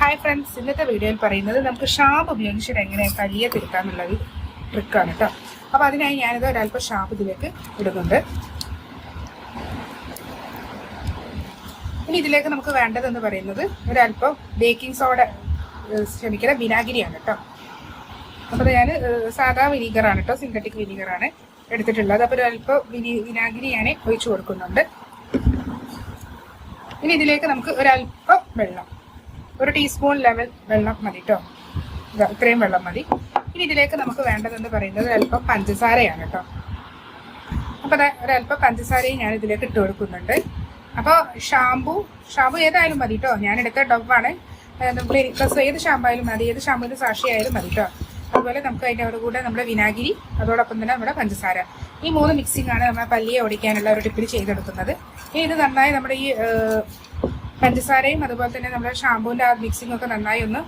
Hi friends, ഇന്നത്തെ വീഡിയോയിൽ പറയുന്നത് നമുക്ക് ഷാമ്പ് ഉപയോഗിച്ചിട്ട് എങ്ങനെ കല്ലിയെ തിരുത്താന്നുള്ളൊരു ട്രിക്കാണ് കേട്ടോ. അപ്പോൾ അതിനായി ഞാനിത് ഒരല്പം ഷാമ്പ് ഇതിലേക്ക് ഇടുന്നുണ്ട്. ഇനി ഇതിലേക്ക് നമുക്ക് വേണ്ടതെന്ന് പറയുന്നത് ഒരല്പം ബേക്കിംഗ് സോഡ, വിനാഗിരിയാണ് കേട്ടോ. അപ്പോൾ ഞാൻ സാധാ വിനീഗറാണ് കേട്ടോ, സിന്തറ്റിക് വിനീഗറാണ് എടുത്തിട്ടുള്ളത്. അപ്പോൾ ഒരല്പം വിനാഗിരി ഞാൻ ഒഴിച്ചു കൊടുക്കുന്നുണ്ട്. ഇനി ഇതിലേക്ക് നമുക്ക് ഒരല്പം വെള്ളം, 1 ടീസ്പൂൺ ലെവൽ വെള്ളം മതി കേട്ടോ. ഇത്രയും വെള്ളം മതി. ഇനി ഇതിലേക്ക് നമുക്ക് വേണ്ടതെന്ന് പറയുന്നത് ഒരല്പം പഞ്ചസാരയാണ് കേട്ടോ. അപ്പോൾ ഒരല്പം പഞ്ചസാരയും ഞാൻ ഇതിലേക്ക് ഇട്ട് കൊടുക്കുന്നുണ്ട്. അപ്പോൾ ഷാമ്പു ഏതായാലും മതി കേട്ടോ. ഞാനെടുത്ത ഡവാണ്. ക്ലിനിക് പ്ലസ് ഏത് ഷാമ്പു ആയാലും മതി, ഏത് ഷാമ്പുവിൻ്റെ സാക്ഷി ആയാലും മതി കേട്ടോ. അതുപോലെ നമുക്ക് അതിൻ്റെ കൂടെ നമ്മുടെ വിനാഗിരി, അതോടൊപ്പം തന്നെ നമ്മുടെ പഞ്ചസാര, ഈ 3 മിക്സിംഗ് ആണ് നമ്മൾ പല്ലിയെ ഓടിക്കാനുള്ള ഒരു ടിപ്പിൽ ചെയ്തെടുക്കുന്നത്. ഇനി ഇത് നന്നായി നമ്മുടെ ഈ പഞ്ചസാരയും അതുപോലെ തന്നെ നമ്മുടെ ഷാമ്പൂവിൻ്റെ ആ മിക്സിംഗ് ഒക്കെ നന്നായി ഒന്ന്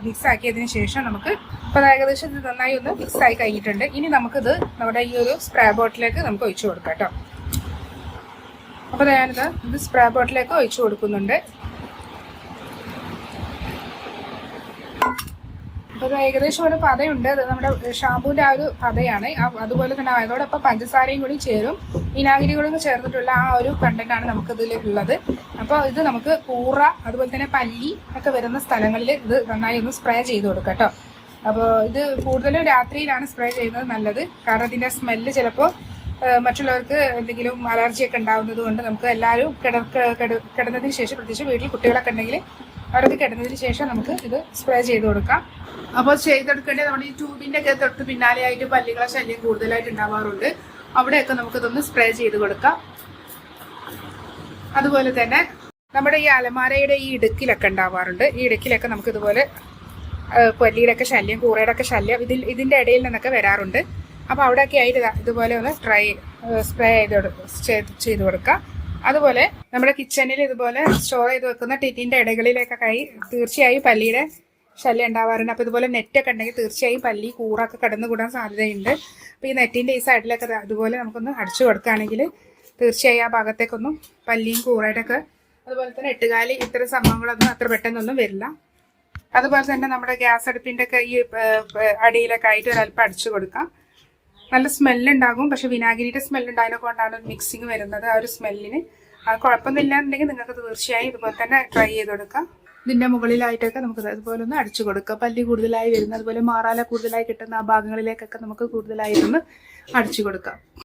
മിക്സ് ആക്കിയതിന് ശേഷം നമുക്ക് ഇപ്പോൾ ഏകദേശം ഇത് നന്നായി ഒന്ന് മിക്സ് ആയി കഴിഞ്ഞിട്ടുണ്ട്. ഇനി നമുക്കിത് നമ്മുടെ ഈ ഒരു സ്പ്രേ ബോട്ടിലേക്ക് നമുക്ക് ഒഴിച്ചു കൊടുക്കാം കേട്ടോ. അപ്പോൾ ഞാനിത് സ്പ്രേ ബോട്ടിലേക്ക് ഒഴിച്ചു കൊടുക്കുന്നുണ്ട്. അപ്പോൾ ഏകദേശം ഒരു പതയുണ്ട്. അത് നമ്മുടെ ഷാമ്പൂവിൻ്റെ ആ ഒരു പതയാണ്. അതുപോലെ തന്നെ അതോടൊപ്പം പഞ്ചസാരയും കൂടി ചേരും, വിനാഗിരി കൂടി ചേർന്നിട്ടുള്ള ആ ഒരു കണ്ടന്റാണ് നമുക്കിതിലുള്ളത്. അപ്പോൾ ഇത് നമുക്ക് കൂറ, അതുപോലെ തന്നെ പല്ലി ഒക്കെ വരുന്ന സ്ഥലങ്ങളിൽ ഇത് നന്നായി ഒന്ന് സ്പ്രേ ചെയ്ത് കൊടുക്കാം കേട്ടോ. അപ്പോൾ ഇത് കൂടുതലും രാത്രിയിലാണ് സ്പ്രേ ചെയ്യുന്നത് നല്ലത്. കാരണം ഇതിൻ്റെ സ്മെല്ല് ചിലപ്പോൾ മറ്റുള്ളവർക്ക് എന്തെങ്കിലും അലർജിയൊക്കെ ഉണ്ടാകുന്നത് കൊണ്ട് നമുക്ക് എല്ലാവരും കിടന്നതിന് ശേഷം, പ്രത്യേകിച്ച് വീട്ടിൽ കുട്ടികളൊക്കെ ഉണ്ടെങ്കിൽ അവരൊക്കെ കിടന്നതിന് ശേഷം നമുക്ക് ഇത് സ്പ്രേ ചെയ്ത് കൊടുക്കാം. അപ്പോൾ ചെയ്തെടുക്കേണ്ടത് നമ്മുടെ ഈ ട്യൂബിൻ്റെ ഒക്കെ തൊട്ട് പിന്നാലെയായിട്ട് പല്ലികളെ ശല്യം കൂടുതലായിട്ട് ഉണ്ടാവാറുണ്ട്. അവിടെയൊക്കെ നമുക്കിതൊന്ന് സ്പ്രേ ചെയ്ത് കൊടുക്കാം. അതുപോലെ തന്നെ നമ്മുടെ ഈ അലമാരയുടെ ഈ ഇടുക്കിലൊക്കെ ഉണ്ടാവാറുണ്ട്. ഈ ഇടുക്കിലൊക്കെ നമുക്ക് ഇതുപോലെ പല്ലിയുടെ ഒക്കെ ശല്യം, കൂറയുടെ ഒക്കെ ശല്യം ഇതിൻ്റെ ഇടയിൽ നിന്നൊക്കെ വരാറുണ്ട്. അപ്പോൾ അവിടെയൊക്കെ ആയിട്ട് ഇതുപോലെ ഒന്ന് സ്പ്രേ ചെയ്ത് കൊടുക്കുക. അതുപോലെ നമ്മുടെ കിച്ചണിൽ ഇതുപോലെ സ്റ്റോർ ചെയ്ത് വെക്കുന്ന ടിന്നിൻ്റെ ഇടകളിലേക്കൊക്കെ ആയി തീർച്ചയായും പല്ലിയുടെ ശല്യം ഉണ്ടാവാറുണ്ട്. അപ്പോൾ ഇതുപോലെ നെറ്റൊക്കെ ഉണ്ടെങ്കിൽ തീർച്ചയായും പല്ലി കൂറൊക്കെ കടന്നുകൂടാൻ സാധ്യതയുണ്ട്. അപ്പോൾ ഈ നെറ്റിൻ്റെ ഈ സൈഡിലൊക്കെ അതുപോലെ നമുക്കൊന്ന് അടിച്ചു കൊടുക്കുകയാണെങ്കിൽ തീർച്ചയായും ആ ഭാഗത്തേക്കൊന്നും പല്ലിയും കൂറയുടെ ഒക്കെ, അതുപോലെ തന്നെ എട്ടുകാലി, ഇത്തരം സംഭവങ്ങളൊന്നും അത്ര പെട്ടെന്നൊന്നും വരില്ല. അതുപോലെ തന്നെ നമ്മുടെ ഗ്യാസ് അടുപ്പിൻ്റെ ഒക്കെ ഈ അടിയിലൊക്കെ ആയിട്ട് ഒരല്പം അടിച്ചു കൊടുക്കാം. നല്ല സ്മെല്ലുണ്ടാകും. പക്ഷെ വിനാഗിരിയുടെ സ്മെല്ലുണ്ടായതിനെ കൊണ്ടാണ് മിക്സിങ് വരുന്നത്. ആ ഒരു സ്മെല്ലിന് കുഴപ്പമൊന്നുമില്ല എന്നുണ്ടെങ്കിൽ നിങ്ങൾക്ക് തീർച്ചയായും ഇതുപോലെ തന്നെ ട്രൈ ചെയ്ത് കൊടുക്കാം. ഇതിൻ്റെ മുകളിലായിട്ടൊക്കെ നമുക്ക് അതുപോലെ ഒന്ന് അടിച്ചു കൊടുക്കാം. പല്ലി കൂടുതലായി വരുന്ന, അതുപോലെ മാറാല കൂടുതലായി കിട്ടുന്ന ആ ഭാഗങ്ങളിലേക്കൊക്കെ നമുക്ക് കൂടുതലായിട്ടൊന്ന് അടിച്ചു കൊടുക്കാം.